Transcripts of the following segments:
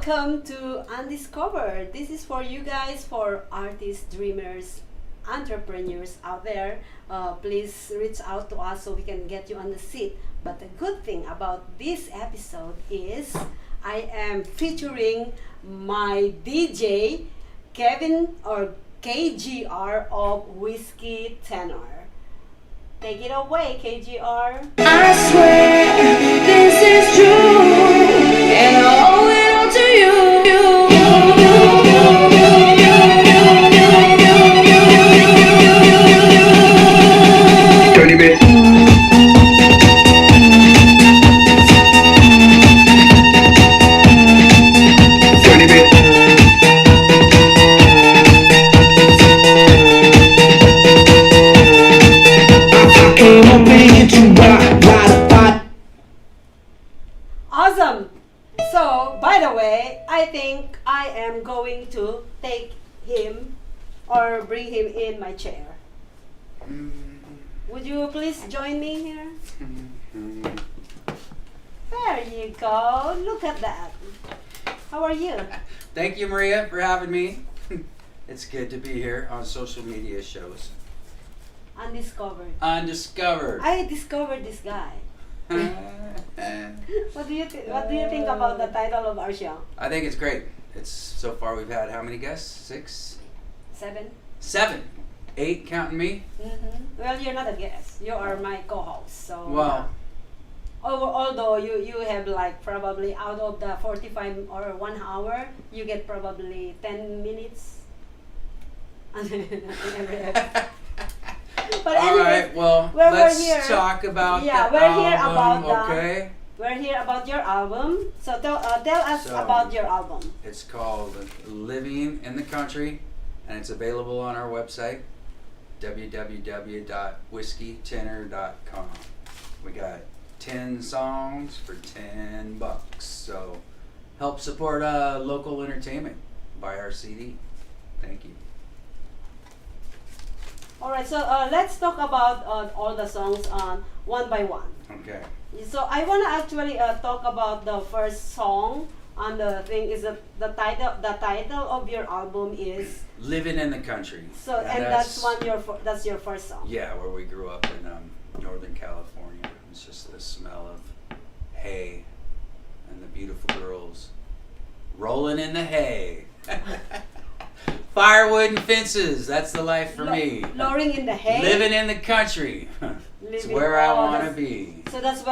Welcome to Undiscovered. This is for you guys, for artists, dreamers, entrepreneurs out there. Please reach out to us so we can get you on the seat. But the good thing about this episode is I am featuring my DJ, Kevin or KGR of Whiskey Tenor. Take it away, KGR. I swear this is true, and I owe it all to you. Dirty bit. Dirty bit. I came up in to rock. Awesome! So, by the way, I think I am going to take him or bring him in my chair. Would you please join me here? There you go. Look at that. How are you? Thank you, Maria, for having me. It's good to be here on social media shows. Undiscovered. Undiscovered. I discovered this guy. What do you think about the title of our show? I think it's great. It's so far we've had how many guests? 6? 7? 7. 8 counting me. Well, you're not a guest. You are my co-host. So. Well, Although you have like probably out of the 45 or 1 hour, you get probably 10 minutes. But all right. Well, we're let's here. talk about Yeah, the we're here album, about okay? We're here about your album. So tell us So, about your album. It's called Living in the Country, and it's available on our website, www.whiskeytenor.com. We got 10 songs for $10. So help support local entertainment. Buy our CD. Thank you. All right. So let's talk about all the songs one by one. Okay. So I want to actually talk about the first song. And the thing is that the title of your album is Living in the Country. So and that's that's your first song. Yeah, where we grew up in Northern California. It's just the smell of hay and the beautiful girls rolling in the hay. Firewood and fences. That's the life for me. Lowering in the hay. Living in the country. It's where I want to be. So that's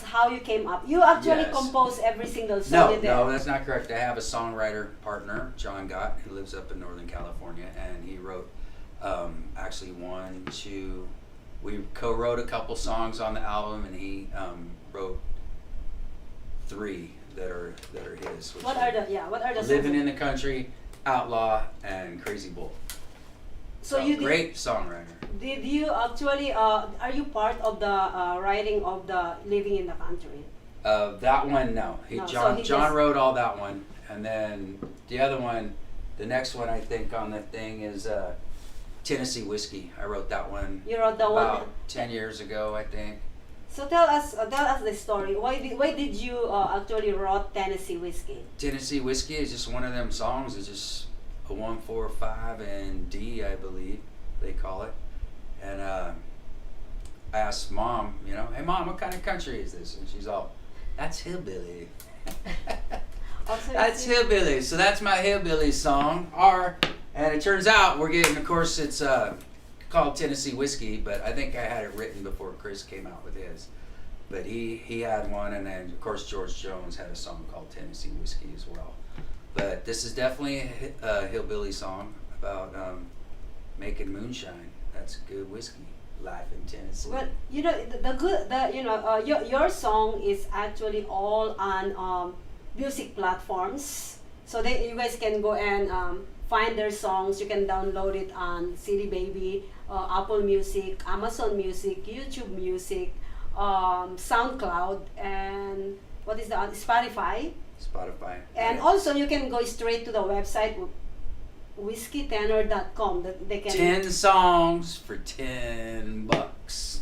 how you came up. You actually Yes. compose every single song. No, that's not correct. I have a songwriter partner, John Gott, who lives up in Northern California, and he wrote actually 1, 2. We co-wrote a couple songs on the album, and he wrote 3 that are his. What are the songs? Living in the Country, Outlaw, and Crazy Bull. So you great songwriter. Did you actually are you part of the writing of the Living in the Country? That one, no. John just wrote all that one, and then the other one, the next one I think on the thing is Tennessee Whiskey. I wrote that one. You wrote the about one 10 years ago, I think. So tell us the story. Why did you actually wrote Tennessee Whiskey? Tennessee Whiskey is just one of them songs. It's just a 1, 4, 5, and D, I believe they call it. And I asked Mom, hey Mom, what kind of country is this? And she's all, that's hillbilly. That's hillbilly. So that's my hillbilly song. And it turns out we're getting, of course, it's called Tennessee Whiskey, but I think I had it written before Chris came out with his. But he had one, and then of course George Jones had a song called Tennessee Whiskey as well. But this is definitely a hillbilly song about making moonshine. That's good whiskey. Life in Tennessee. Well, your song is actually all on music platforms, so you guys can go and find their songs. You can download it on CD Baby, Apple Music, Amazon Music, YouTube Music, SoundCloud, and what is the Spotify. And also you can go straight to the website whiskeytenor.com. They can 10 songs for $10.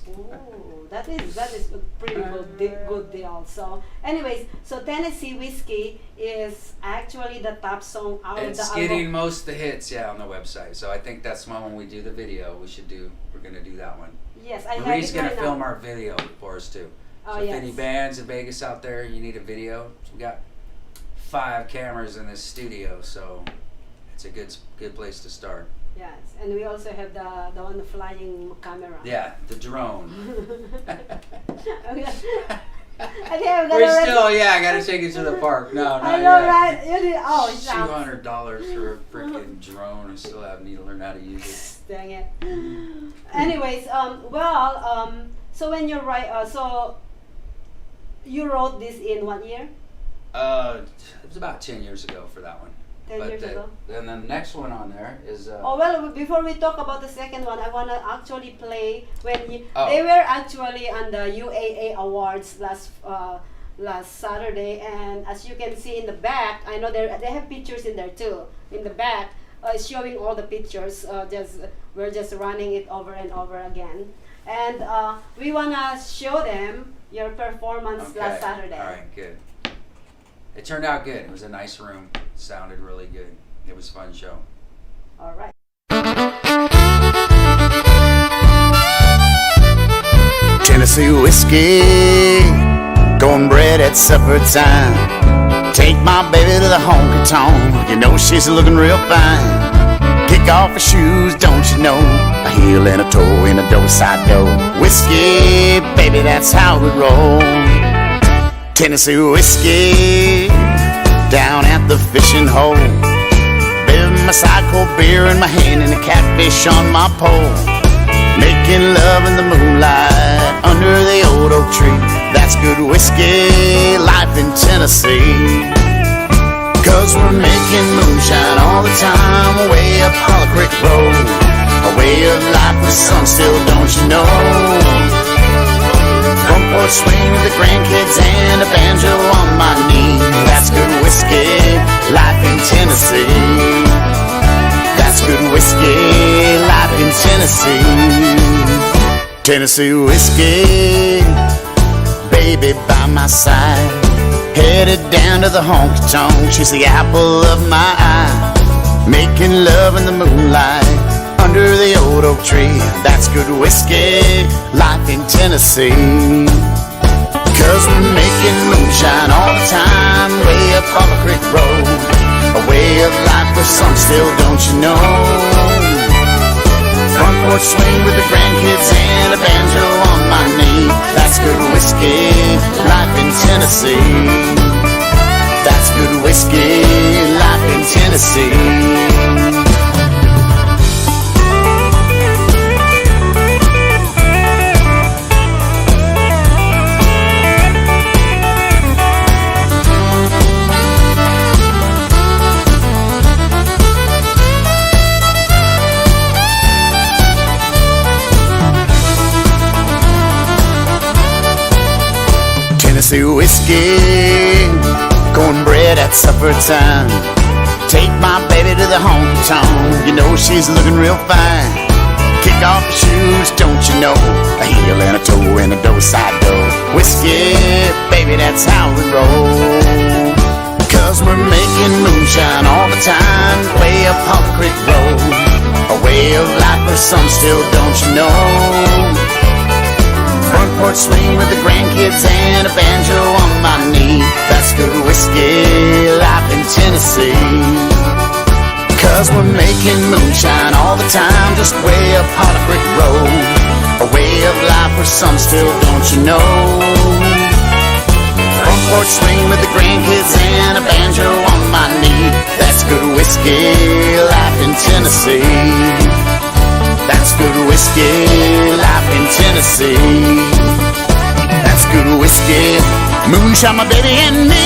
Ooh, that is a pretty good deal. So, anyways, so Tennessee Whiskey is actually the top song out of the It's album. getting most of the hits, on the website. So I think that's one when we do the video, we're gonna do that one. Yes, I have Marie's it gonna right film now. our video for us too. Oh, So if yes. any bands in Vegas out there, you need a video, we got 5 cameras in this studio, so it's a good place to start. Yes, and we also have the one flying camera. Yeah, the drone. I think I'm gonna We're rent- still, I gotta take it to the park. No, not I know, yet. right? Oh, it's out. $200 for a freaking drone. I still need to learn how to use it. Dang it. Anyways, so when you write, so you wrote this in what year? It was about 10 years ago for that one. 10 years ago. And then the next one on there is. Oh well, before we talk about the second one, I wanna actually play when Oh. they were actually on the UAA Awards last Saturday, and as you can see in the back, I know they have pictures in there too. In the back, showing all the pictures. We're just running it over and over again, and we wanna show them your performance last Saturday. All right, good. It turned out good. It was a nice room. Sounded really good. It was a fun show. All right. Tennessee whiskey, cornbread at supper time. Take my baby to the honky tonk, you know she's looking real fine. Kick off her shoes, don't you know, a heel and a toe in a do-side-do. Whiskey, baby, that's how we roll. Tennessee whiskey, down at the fishing hole. Baby, my side cold beer in my hand and a catfish on my pole. Making love in the moonlight under the old oak tree. That's good whiskey, life in Tennessee. Cause we're making moonshine all the time, way up Hollow Creek Road. A way of life with sun still, don't you know? Front porch swing with the grandkids and a banjo on my knee. That's good whiskey, life in Tennessee. That's good whiskey, life in Tennessee. Tennessee whiskey, baby by my side. Headed down to the honky tonk, she's the apple of my eye. Making love in the moonlight under the old oak tree. That's good whiskey, life in Tennessee. Cause we're making moonshine all the time, way up Hollow Creek Road. A way of life for some still, don't you know? Front porch swing with the grandkids and a banjo on my knee. That's good whiskey, life in Tennessee. That's good whiskey, life in Tennessee. Tennessee whiskey, cornbread at supper time. Take my baby to the honky tonk, you know she's looking real fine. Kick off your shoes, don't you know, a heel and a toe and a do-side-do. Whiskey, baby, that's how we roll. Cause we're making moonshine all the time, way up Hollow Creek Road. A way of life for some still, don't you know? Front porch swing with the grandkids and a banjo on my knee. That's good whiskey, life in Tennessee. Cause we're making moonshine all the time, just way up Hollow Creek Road. A way of life for some still, don't you know? Front porch swing with the grandkids and a banjo on my knee. That's good whiskey, life in Tennessee. That's good whiskey, life in Tennessee. That's good whiskey, moonshine, my baby and me.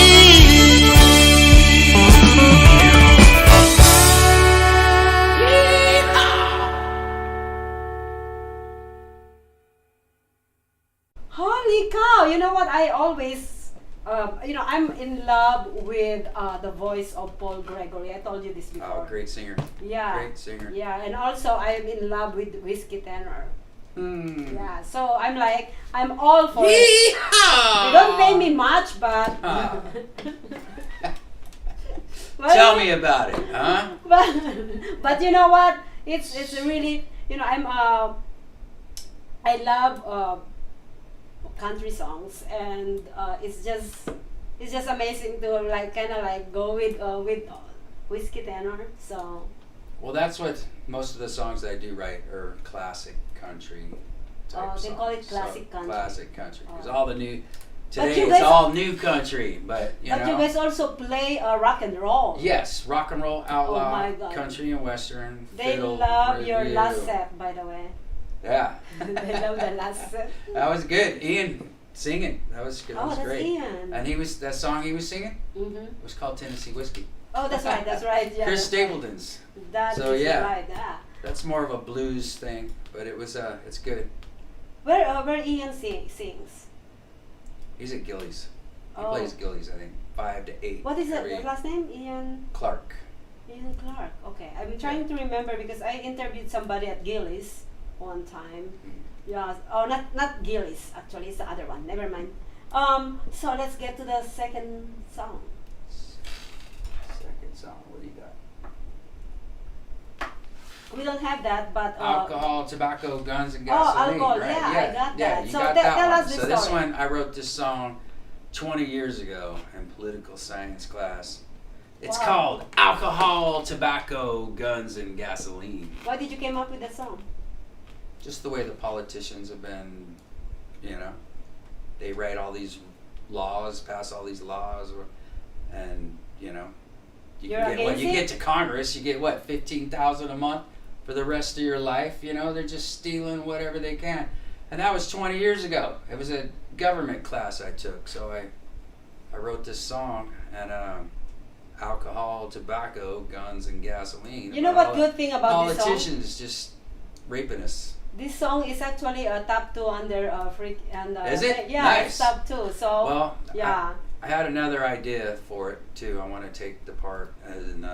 Holy cow! You know what? I always, I'm in love with the voice of Paul Gregory. I told you this before. Oh, great singer. Yeah. Great singer. Yeah, and also I am in love with Whiskey Tenor. Yeah, so I'm like, I'm all for it. Yeehaw! They don't pay me much, but Ah. But- Tell me about it, huh? but you know what? It's really, you know, I love country songs, and it's just amazing to like kind of like go with whiskey tenor. So Well, that's what most of the songs I do write are classic country type they songs. call it classic country. Classic country. Because Oh. all the new, But today you it's guys- all new country, but you but know. you guys also play rock and roll. Yes, rock and roll, outlaw, my God. country and western, They fiddle, love your review. last set, by the way. Yeah. They love the last set. That was good. Ian singing. That was good. That Oh, was that's great. Ian. And that song he was singing Mm-hmm. was called Tennessee Whiskey. Oh, that's right. That's right. Yeah. Chris that's right. Stapleton's. That So, is yeah. right. Yeah. That's more of a blues thing, but it was it's good. Where Ian sings? He's at Gillies. He Oh. plays Gillies, I think, 5 to 8. What is every- the last name? Ian Clark. Clark. Okay, I'm trying to remember because I interviewed somebody at Gillies one time. Yeah. Oh, not Gillies. Actually, it's the other one. Never mind. So let's get to the second song. Second song. What do you got? We don't have that, but Alcohol, tobacco, guns, and Oh, gasoline. alcohol, right? yeah, I got Yeah, that. you So got tell that one. us the So this story. one, I wrote this song 20 years ago in political science class. It's Wow. called Alcohol, Tobacco, Guns, and Gasoline. why did you come up with that song? Just the way the politicians have been, you know, they write all these laws, pass all these laws, and, you know, you You're can get, when against you it? get to Congress, you get what, 15,000 a month for the rest of your life. You know, they're just stealing whatever they can, and that was 20 years ago. It was a government class I took, so I wrote this song, and alcohol, tobacco, guns, and gasoline. You know about what all good thing about this song? politicians just raping us. This song is actually a top 2 under freak and Is it? Yeah, Nice. it's top 2. So Well, yeah. I had another idea for it too. I want to take the part and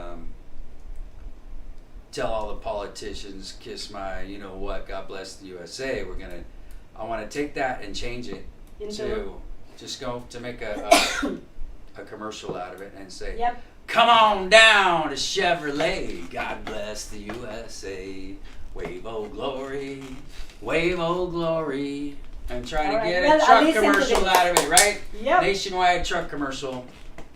tell all the politicians, kiss my, you know what, God bless the USA. I want to take that and change it Into- to just go to make a commercial out of it and say, Yep. come on down to Chevrolet. God bless the USA. Wave old glory, wave old glory. And try to All right, get well, a I'll truck listen to commercial this. out of it, right? Yep. Nationwide truck commercial.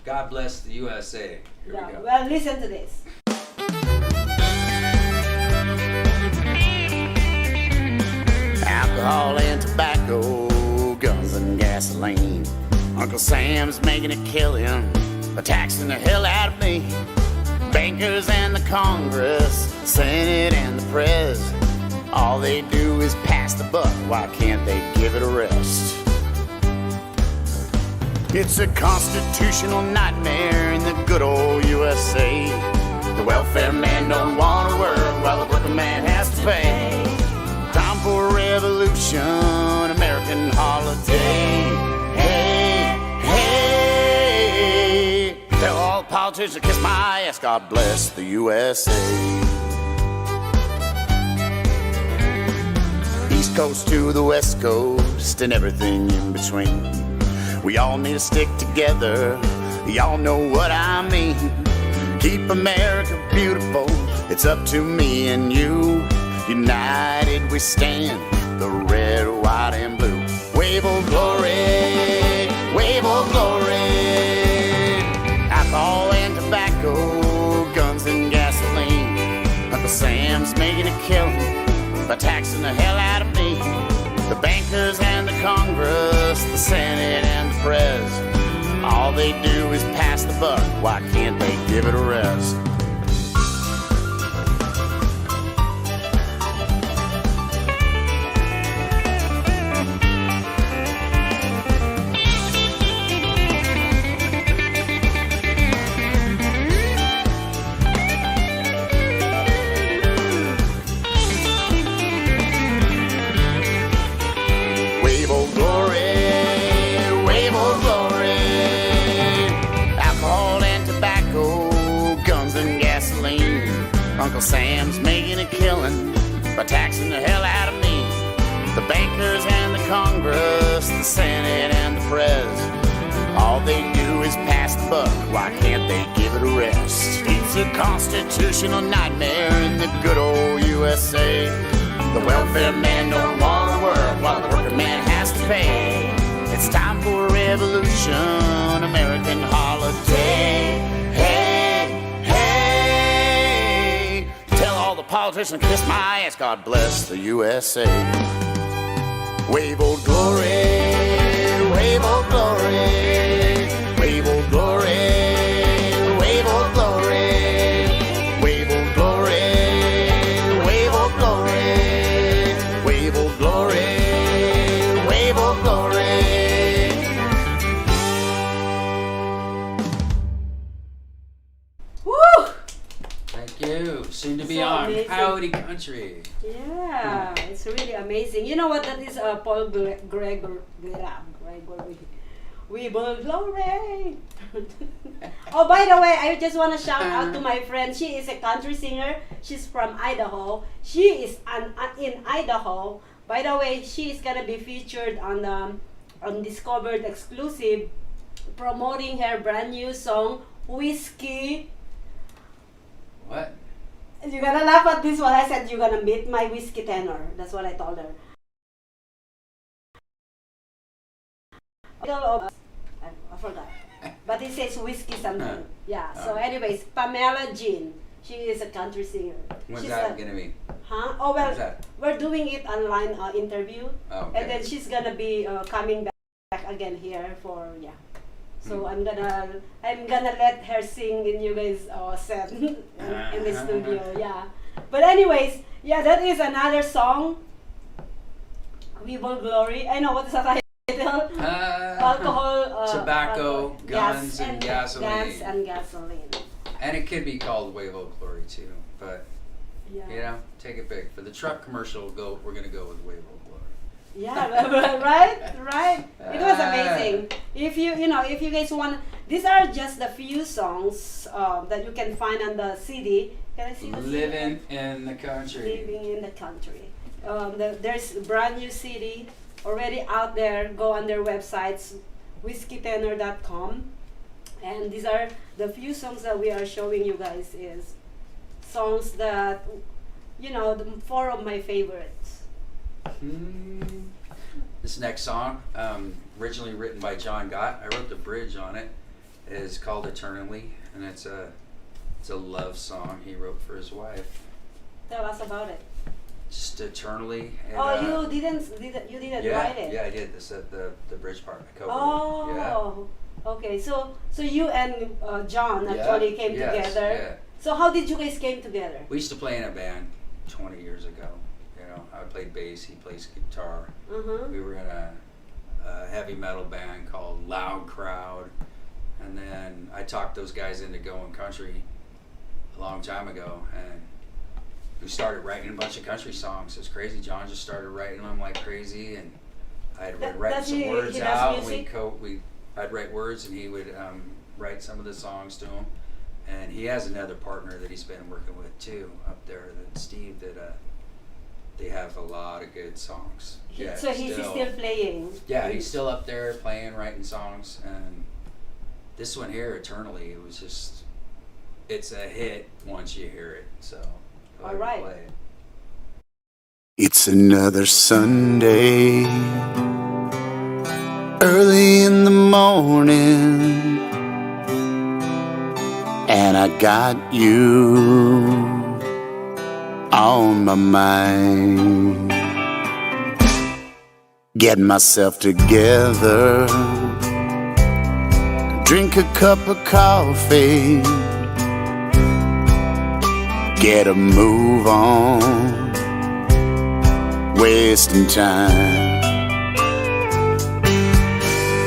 God bless the USA. Here Yeah. we go. Well, listen to this. Alcohol and tobacco, guns and gasoline. Uncle Sam's making a killing, taxing the hell out of me. Bankers and the Congress, Senate and the Pres, all they do is pass the buck. Why can't they give it a rest? It's a constitutional nightmare in the good old USA. The welfare man don't want to work while the working man has to pay. Time for a revolution, American holiday. Hey, hey, tell all the politicians to kiss my ass. God bless the USA. East Coast to the West Coast and everything in between. We all need to stick together. Y'all know what I mean. Keep America beautiful. It's up to me and you. United we stand, the red, white, and blue. Wave of glory, wave of glory. Alcohol and tobacco, guns and gasoline. Uncle Sam's making a killing by taxing the hell out of me. The bankers and the Congress, the Senate and the Pres, all they do is pass the buck. Why can't they give it a rest? Wave of glory, wave of glory. Alcohol and tobacco, guns and gasoline. Uncle Sam's making a killing by taxing the hell out of me. The bankers and the Congress, the Senate and the Pres, all they do is pass the buck. Why can't they give it a rest? It's a constitutional nightmare in the good old USA. The welfare man don't want to work while the working man has to pay. It's time for a revolution, American holiday. Hey, hey, tell all the politicians to kiss my ass. God bless the USA. Wave old glory, wave old glory, wave old glory, wave old glory, wave old glory, wave old glory, wave old glory, wave old glory. Woo! Thank you. Soon to be So on amazing. Howdy Country. Yeah, it's really amazing. You know what that is? Paul Gregory. We will glory. Oh, by the way, I just want to shout out to my friend. She is a country singer. She's from Idaho. She is in Idaho. By the way, she is gonna be featured on the Undiscovered exclusive, promoting her brand new song, Whiskey. What? You're gonna laugh at this one. I said you're gonna meet my whiskey tenor. That's what I told her. I forgot. But it says whiskey something. Yeah. So anyways, Pamela Jean. She is a country singer. When's She's that gonna be? Huh? Oh When's well, that? we're doing it online interview. Oh, okay. And then she's gonna be coming back again here for So I'm gonna let her sing in you guys' set in the studio, yeah. But anyways, yeah, that is another song. We will glory. I know what's the title. Alcohol, tobacco, guns, and gasoline. Guns and gasoline. And it could be called Wave Old Glory too, but Yeah. you know, take it big. For the truck commercial, we're gonna go with Wave Old Glory. Yeah, right. It was amazing. If you guys want, these are just the few songs that you can find on the CD. Can I see the CD? Living in the country. Living in the country. There's a brand new CD already out there. Go on their websites, whiskeytenor.com, and these are the few songs that we are showing you guys. Is songs that the four of my favorites. This next song, originally written by John Gott, I wrote the bridge on it, is called Eternally, and it's a love song he wrote for his wife. Tell us about it. Just eternally. And, You didn't write it. Yeah, I did. The bridge part. I covered Oh, okay. So you and John Yeah. actually came Yes, together. yeah. So how did you guys came together? We used to play in a band 20 years ago. I played bass, he plays guitar. We were in a heavy metal band called Loud Crowd, and then I talked those guys into going country a long time ago, and we started writing a bunch of country songs. It's crazy. John just started writing them like crazy, and I'd write some words he does out. music? I'd write words, and he would write some of the songs to them. And he has another partner that he's been working with too up there, that Steve, that they have a lot of good songs. So he's still playing. Yeah, he's still up there playing, writing songs, and this one here, Eternally, it was just, it's a hit once you hear it. So All right. play it. It's another Sunday, early in the morning, and I got you on my mind. Getting myself together, drink a cup of coffee, get a move on, wasting time.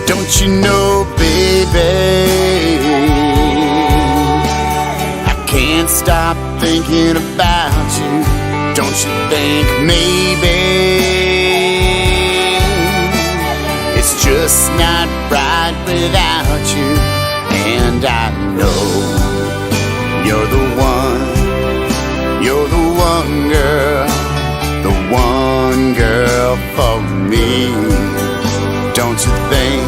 Don't you know, baby, I can't stop thinking about you. Don't you think maybe it's just not right without you? And I know you're the one girl, the one girl for me. Don't you think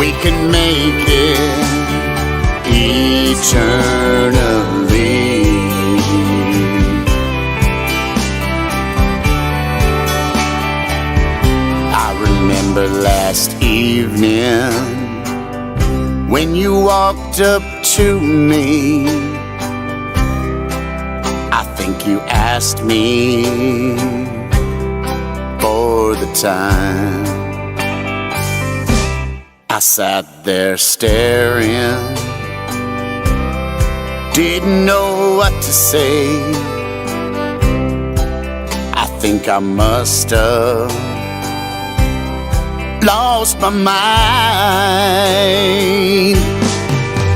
we can make it eternally? I remember last evening when you walked up to me. I think you asked me for the time. I sat there staring, didn't know what to say. I think I must have lost my mind.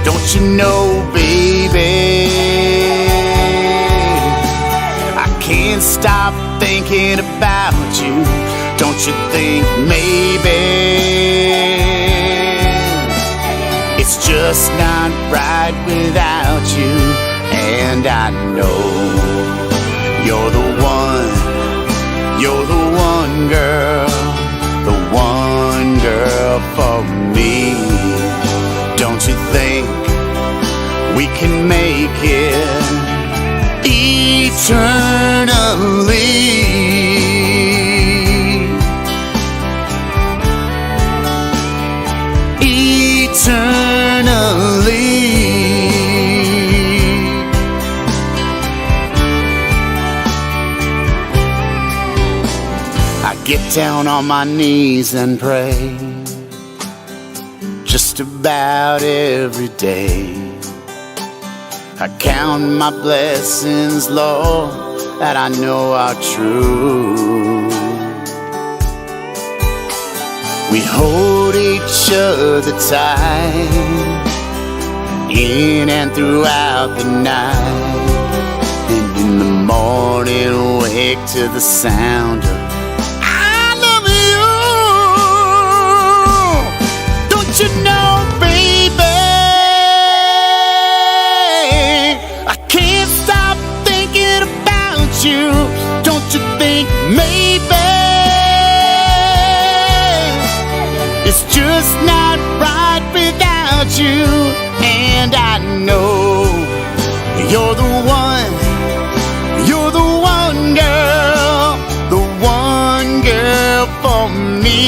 Don't you know, baby, I can't stop thinking about you. Don't you think maybe it's just not right without you? And I know you're the one girl, the one girl for me. Don't you think we can make it eternally? Eternally. I get down on my knees and pray just about every day. I count my blessings, Lord, that I know are true. We hold each other tight, in and throughout the night. And in the morning, wake to the sound of I love you. Don't you know, baby, I can't stop thinking about you. Don't you think maybe it's just not right without you? And I know you're the one girl, the one girl for me.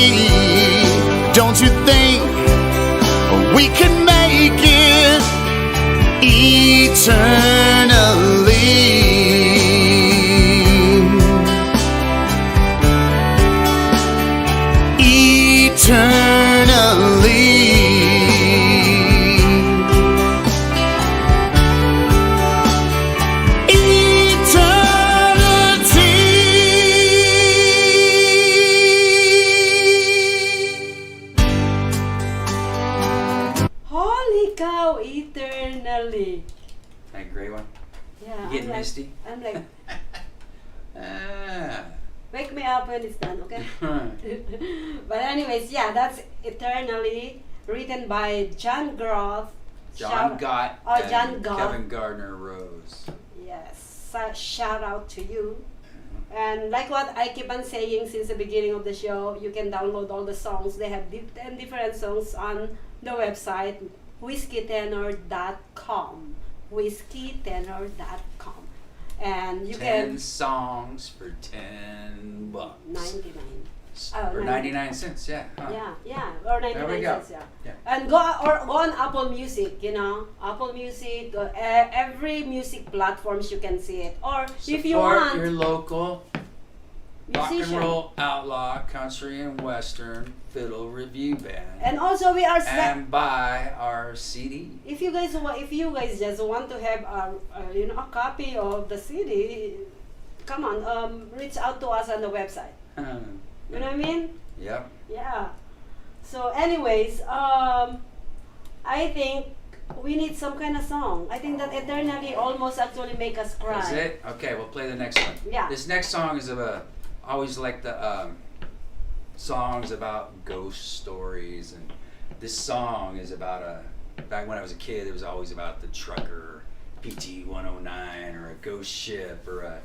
Don't you think we can make it eternally? Eternally. Holy cow, eternally. That great one. Yeah, You getting misty? I'm like, Ah. wake me up when it's done, okay? But anyways, yeah, that's Eternally, written by John Groth. John Gott Oh, and John Gott. Kevin Gardner Rose. Yes, shout out to you. And like what I keep on saying since the beginning of the show, you can download all the songs. They have 10 different songs on the website, whiskeytenor.com. whiskeytenor.com. And you 10 can songs for $10. 99. Or 99 cents, yeah. Huh. Yeah, or 99 There we go. cents, yeah. Yeah. And go on Apple Music, Apple Music, every music platforms you can see it. Or if you Support want your local rock and musician. roll, outlaw, country and western fiddle review band. And also we are And buy our CD. if you guys just want to have a copy of the CD, come on, reach out to us on the website. You know what I mean? Yep. Yeah. So anyways, I think we need some kind of song. I think that Eternally almost actually make us cry. Is it? Okay, we'll play the next one. Yeah. This next song is I always like the songs about ghost stories, and this song is about back when I was a kid, it was always about the trucker, PT 109, or a ghost ship, or a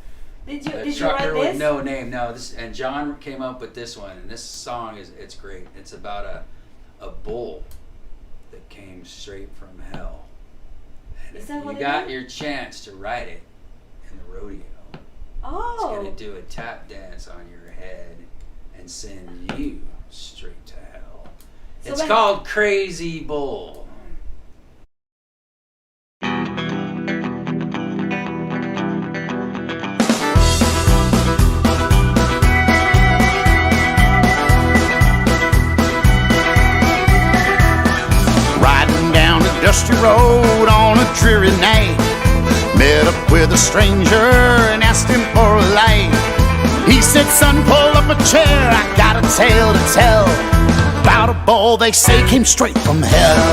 Did you A did you write trucker this? with no name. No, this and John came up with this one, and this song it's great. It's about a bull that came straight from hell. And Is if that what you it got is? your chance to ride it in the rodeo, Oh. it's gonna do a tap dance on your head and send you straight to hell. So It's when- called Crazy Bull. Riding down a dusty road on a dreary night, met up with a stranger and asked him for a light. He said, son, pull up a chair, I got a tale to tell about a bull they say came straight from hell.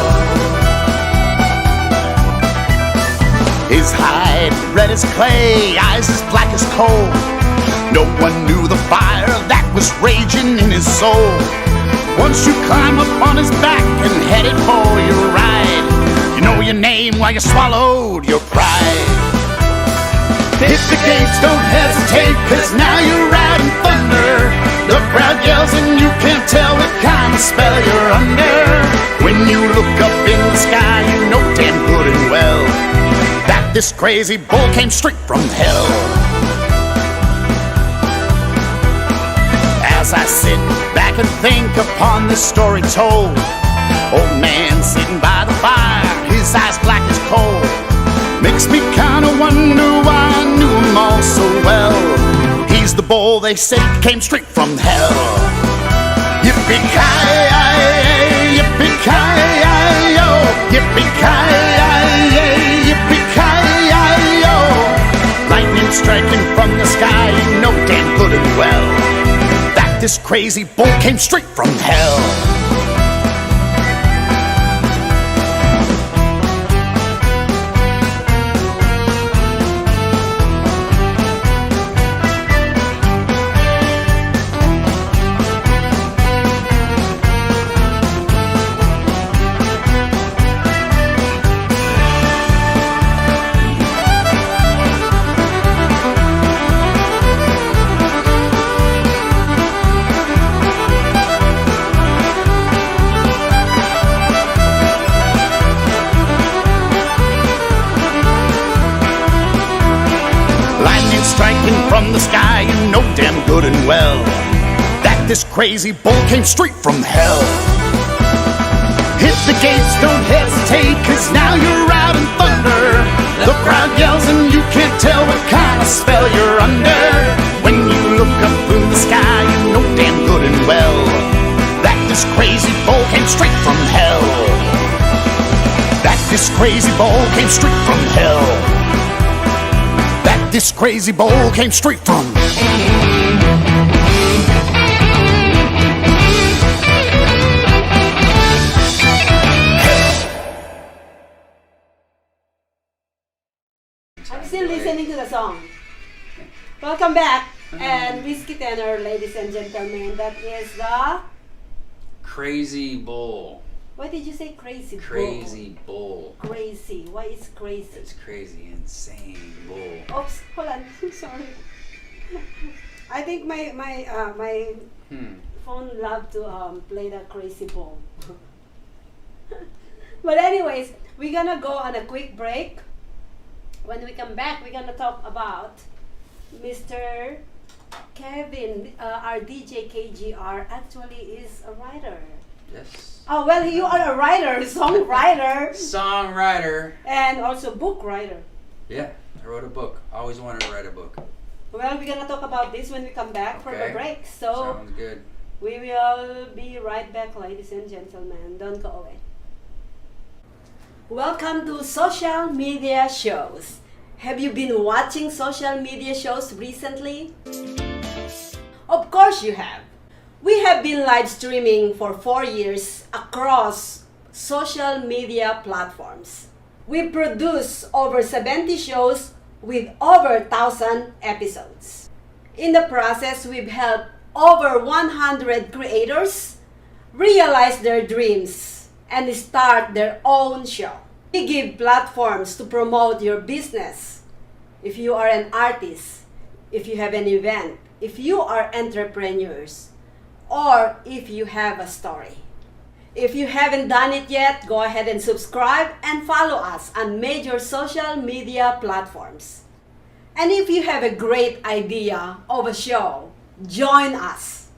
His hide red as clay, eyes as black as coal. No one knew the fire that was raging in his soul. Once you climb up on his back and headed for your ride, you know your name while you swallowed your pride. Hit the gates, don't hesitate, cause now you're riding thunder. The crowd yells and you can't tell what kind of spell you're under. When you look up in the sky, you know damn good and well that this crazy bull came straight from hell. As I sit back and think upon this story told, old man sitting by the fire, his eyes black as coal, makes me kinda wonder why I knew him all so well. He's the bull they say came straight from hell. Yippee-ki-yay, yippee-ki-yay-yo, yippee-ki-yay, yippee-ki-yay-yo. Lightning striking from the sky, you know damn good and well that this crazy bull came straight from hell. Striking from the sky, you know damn good and well that this crazy bull came straight from hell. Hit the gates, don't hesitate, cause now you're riding thunder. The crowd yells and you can't tell what kind of spell you're under. When you look up in the sky, you know damn good and well that this crazy bull came straight from hell. That this crazy bull came straight from hell. This crazy bull came straight from. I'm still listening to the song. Welcome back, and Whiskey Tenor, ladies and gentlemen. That is the. Crazy Bull. Why did you say crazy? Crazy Bull. Crazy. Why is crazy? It's crazy, insane bull. Oops, hold on. Sorry. I think my phone loved to play the crazy bull. But anyways, we're gonna go on a quick break. When we come back, we're gonna talk about Mr. Kevin. Our DJ KGR actually is a writer. Yes. Oh well, you are a writer, songwriter, Songwriter. and also book writer. Yeah, I wrote a book. Always wanted to write a book. Well, we're gonna talk about this when we come back from the Okay. break. So Sounds good. we will be right back, ladies and gentlemen. Don't go away. Welcome to social media shows. Have you been watching social media shows recently? Of course you have. We have been live streaming for 4 years across social media platforms. We produce over 70 shows with over 1,000 episodes. In the process, we've helped over 100 creators realize their dreams and start their own show. We give platforms to promote your business. If you are an artist, if you have an event, if you are entrepreneurs, or if you have a story. If you haven't done it yet, go ahead and subscribe and follow us on major social media platforms. And if you have a great idea of a show, join us.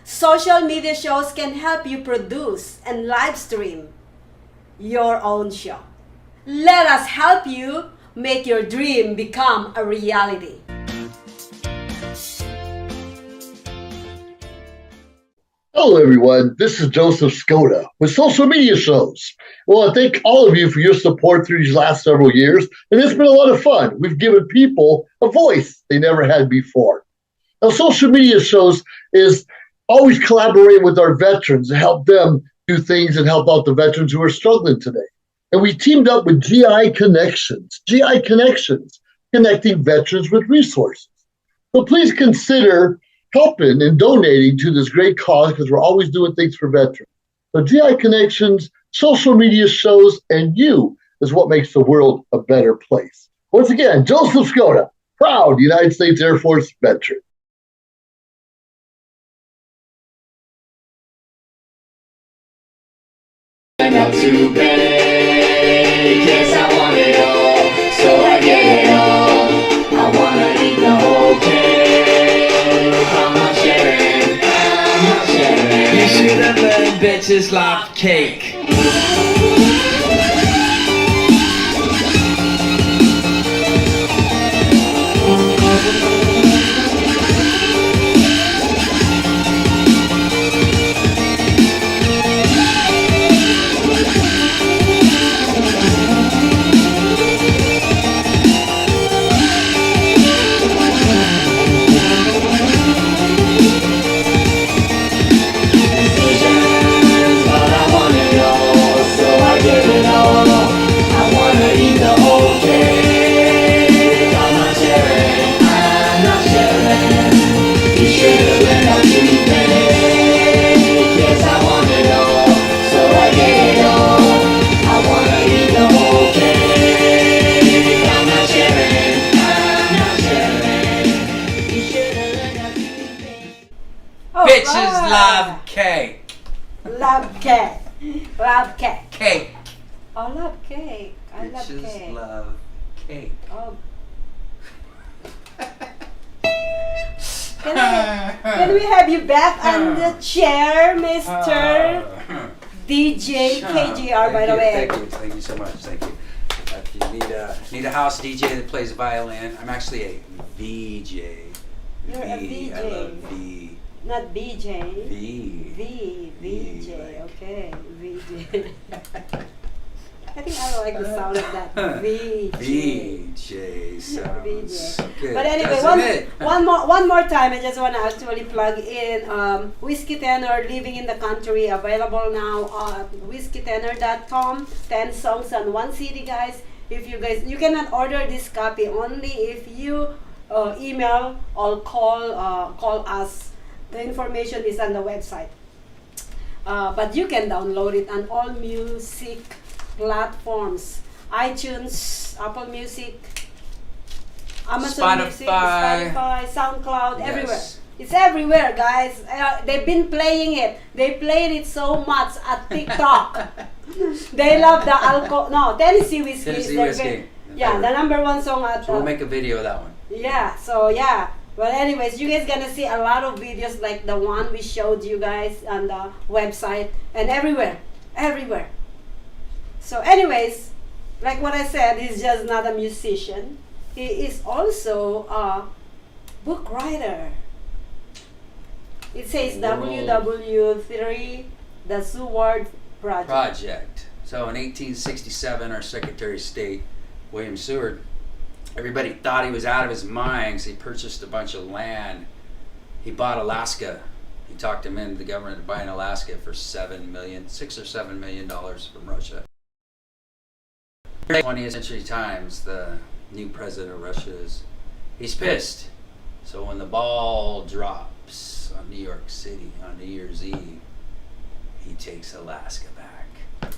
Social media shows can help you produce and live stream your own show. Let us help you make your dream become a reality. Hello, everyone. This is Joseph Skoda with Social Media Shows. Well, I thank all of you for your support through these last several years, and it's been a lot of fun. We've given people a voice they never had before. Now, Social Media Shows is always collaborating with our veterans to help them do things and help out the veterans who are struggling today. And we teamed up with GI Connections, connecting veterans with resources. So please consider helping and donating to this great cause, because we're always doing things for veterans. So GI Connections, Social Media Shows, and you is what makes the world a better place. Once again, Joseph Skoda, proud United States Air Force veteran. Up to bed, yes, I want it all, so I get it all. I wanna eat the whole cake. I'm not sharing. You should have learned bitches love cake. Bitches love cake. Love cake. Love cake. Cake. Oh, love cake. I love Bitches cake. love cake. Oh. Can we have you back on the chair, Mr. DJ KGR, by the way? Thank you so much. Thank you. If you need a house DJ that plays violin, I'm actually a VJ. You're a VJ. I love V. Not BJ. VJ. like- Okay, VJ. I think I like the sound of that. VJ sounds good. But anyway, doesn't it? one more time, I just want to actually plug in Whiskey Tenor, Living in the Country, available now at whiskeytenor.com. 10 songs on 1 CD, guys. If you cannot order this copy only if you email or call us. The information is on the website. But you can download it on all music platforms: iTunes, Apple Music, Amazon Music, Spotify, SoundCloud, Yes. everywhere. It's everywhere, guys. They've been playing it. They played it so much at TikTok. They love the Tennessee Whiskey. Tennessee is their Whiskey. Yeah, the #1 song at. So we'll make a video of that one. Yeah. So yeah. Well, anyways, you guys gonna see a lot of videos like the one we showed you guys on the website and everywhere. So anyways, like what I said, he's just not a musician. He is also a book writer. It says WW3, the Seward Project. So in 1867, our Secretary of State, William Seward, everybody thought he was out of his mind, so he purchased a bunch of land. He bought Alaska. He talked him into the government to buying Alaska for $6 or $7 million from Russia. 20th century times, the new president of Russia he's pissed. So when the ball drops on New York City on New Year's Eve, he takes Alaska back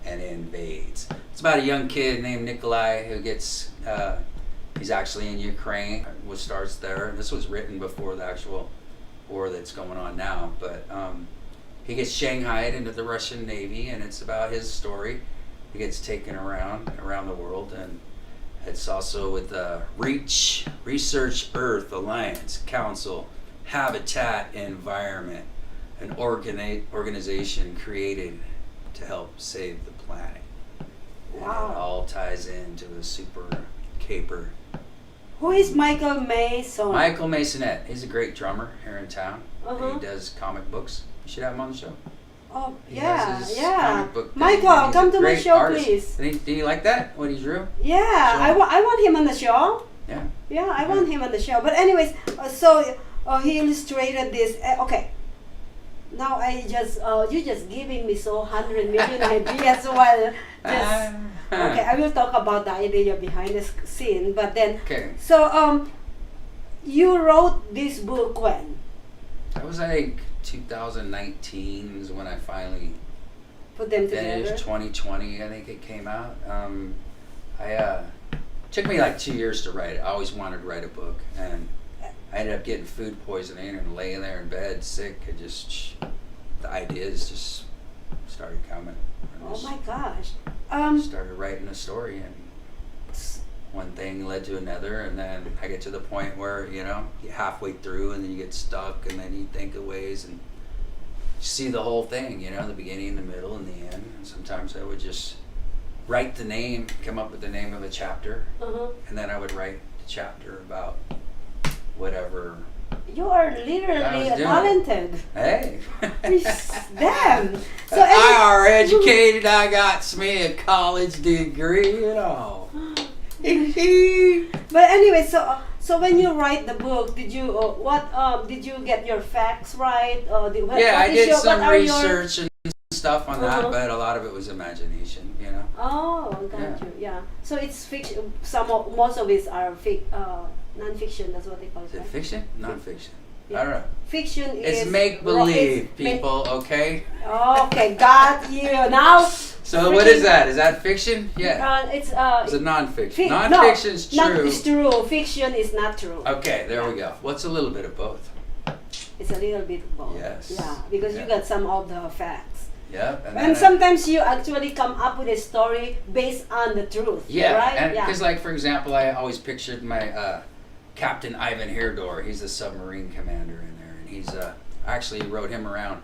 and invades. It's about a young kid named Nikolai who gets He's actually in Ukraine, which starts there. This was written before the actual war that's going on now, but he gets shanghaied into the Russian Navy, and it's about his story. He gets taken around the world, and it's also with Research Earth Alliance Council, Habitat Environment, an organization created to help save the planet. And Wow. it all ties into a super caper. Who is Michael Mason? Michael Masonette, he's a great drummer here in town. Uh-huh. He does comic books. You should have him on the show. Oh, He yeah, has his yeah. comic book thing, Michael, and he's come a to my great show, artist. please. Do you like that, what he drew? Yeah, Sure. I want him on the show. Yeah. Yeah, I want him on the show. But anyways, so he illustrated this. Okay. Now you just giving me so 100 million ideas while just okay. I will talk about the idea behind the scene, but then Okay. so you wrote this book when? That was, I think, 2019 is when I finally Put them finished. together. 2020, I think it came out. Took me like 2 years to write it. I always wanted to write a book, and I ended up getting food poisoning and laying there in bed sick. And just the ideas just started coming. I Oh just my gosh. started writing a story, and one thing led to another, and then I get to the point where you're halfway through, and then you get stuck, and then you think of ways and see the whole thing, the beginning, the middle, and the end. And sometimes I would just write the name, come up with the name of a chapter, Uh-huh. and then I would write the chapter about whatever. You are I literally was doing it. talented. Hey, Damn. So I are educated. I got me a college degree and all. But anyway, so when you write the book, did you did you get your facts right? Yeah, I did some what are your- research and stuff on Uh-huh. that, but a lot of it was imagination, Oh, got Yeah. you. Yeah. So it's fiction. Most of it are non-fiction. That's what they call it. Is it Right? fiction? Non-fiction? Yeah. I don't know. Fiction is It's make-believe, it's make- people, okay? Okay, got you. Now. So what is that? Is that fiction? Yeah. It's It's a non-fiction. no, Non-fiction's not true. it's true. Fiction is not true. Okay, there we go. What's a little bit of both? It's a little bit of both. Yes. Yeah, because you Yeah. got some of the facts. Yep. And sometimes you actually come up with a story based on the truth. Yeah, Right? and Yeah. because like for example, I always pictured my Captain Ivan Herdor. He's the submarine commander in there, and he's I actually wrote him around.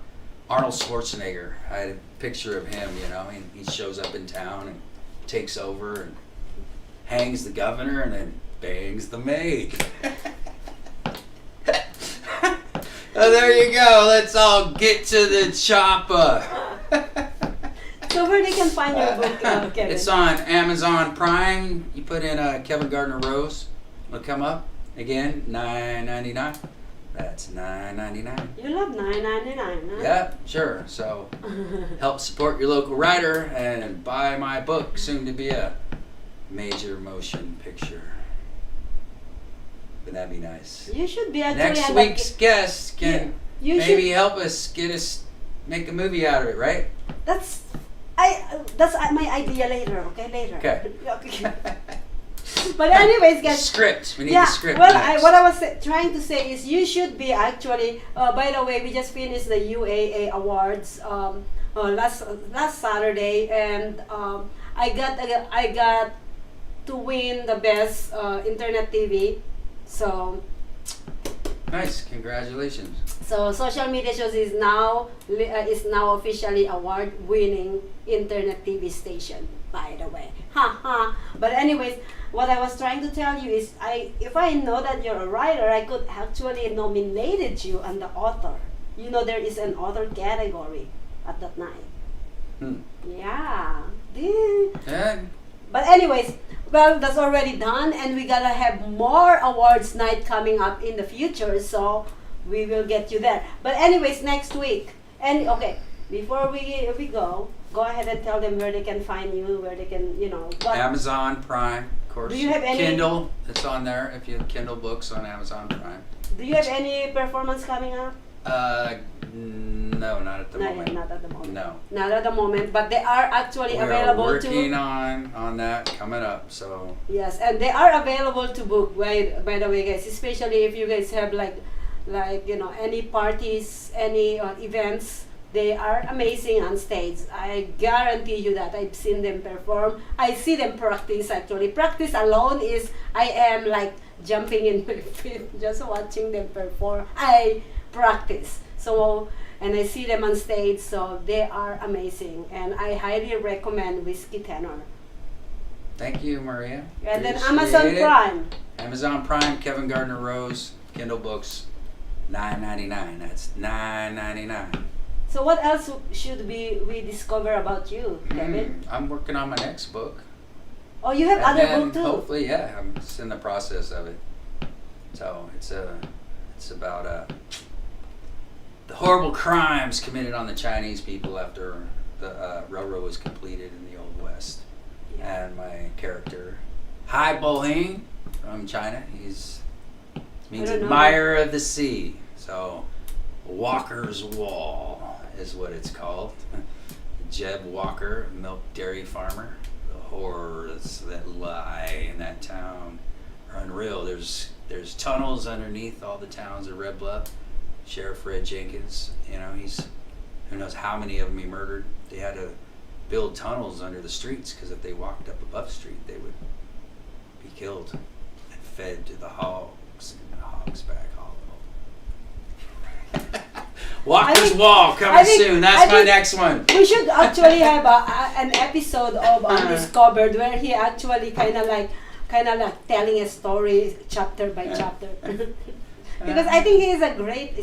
Arnold Schwarzenegger. I had a picture of him, and he shows up in town and takes over and hangs the governor and then bangs the maid. Oh, there you go. Let's all get to the chopper. So where they can find your book, Kevin? It's on Amazon Prime. You put in Kevin Gardner Rose. It'll come up. Again, $9.99. That's $9.99. You love $9.99, huh? Yeah, sure. So help support your local writer and buy my book, soon to be a major motion picture. Wouldn't that be nice? You should be actually Next on week's guest can you maybe should, help us make a movie out of it, right? that's my idea later, okay? Later. Okay. But anyways, guys. Script. We need Yeah, the script. well, next. what I was trying to say is you should be actually. By the way, we just finished the UAA awards last Saturday, and I got to win the best internet TV. So Nice. Congratulations. social media shows is now officially award-winning internet TV station. By the way, haha. But anyways, what I was trying to tell you is, if I know that you're a writer, I could actually nominated you on the author. There is an author category at that night. Yeah. Yeah. But anyways, well, that's already done, and we gotta have more awards night coming up in the future, so we will get you there. But anyways, next week, and okay, before we go ahead and tell them where they can find you, where they can, what. Amazon Prime, of course. Do you have any- Kindle? It's on there. If you have Kindle books on Amazon Prime. Do you have any performance coming up? No, not at the moment. Not at the moment. No. Not at the moment, but they are actually We are available working to. on that coming up. So Yes, and they are available to book. By the way, guys, especially if you guys have like any parties, any events. They are amazing on stage. I guarantee you that. I've seen them perform. I see them practice actually. Practice alone is, I am like jumping in my feet just watching them perform. I practice. So, and I see them on stage, so they are amazing. And I highly recommend Whiskey Tenor. thank you, Maria. And then Appreciate Amazon it. Prime. Amazon Prime, Kevin Gardner Rose, Kindle Books, $9.99. That's $9.99. So what else should we discover about you, Kevin? I'm working on my next book. Oh, you have And other then book too? hopefully, yeah, I'm just in the process of it. So it's about the horrible crimes committed on the Chinese people after the railroad was completed in the Old West. Yeah. And my character, Hai Bohing from China, means don't know. admirer of the sea. So Walker's Wall is what it's called. Jeb Walker, milk dairy farmer. The horrors that lie in that town are unreal. There's tunnels underneath all the towns of Red Bluff. Sheriff Red Jenkins, he's who knows how many of them he murdered. They had to build tunnels under the streets because if they walked up above street, they would be killed and fed to the hogs in the Hogs Back Hollow. Walker's Wall coming soon. That's my next one. We should actually have an episode of Undiscovered where he actually kind of like telling a story chapter by chapter. Because I think he is a great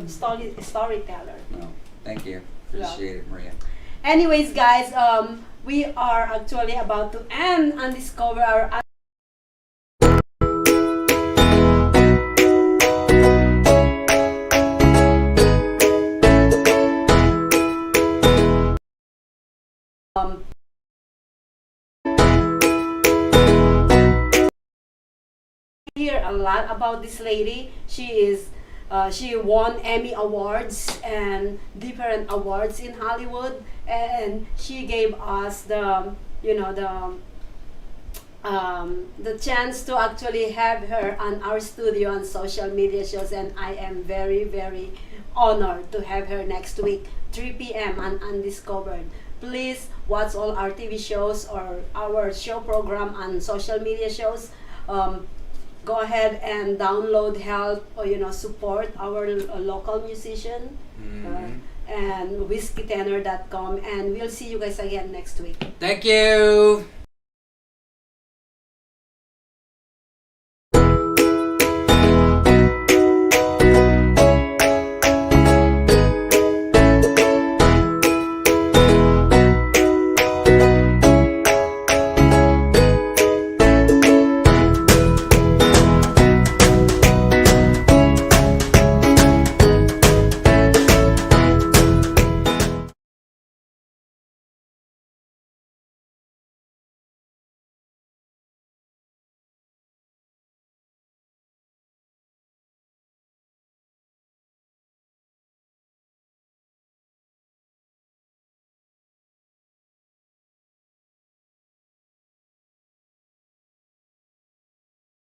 storyteller. No, thank you. Appreciate it, Maria. Anyways, guys, we are actually about to end Undiscovered. Our hear a lot about this lady. She won Emmy awards and different awards in Hollywood, and she gave us the chance to actually have her on our studio on social media shows, and I am very, very honored to have her next week 3 p.m. on Undiscovered. Please watch all our TV shows or our show program on social media shows. Go ahead and download, help, or support our local musician, and whiskeytenor.com, and we'll see you guys again next week. Thank you.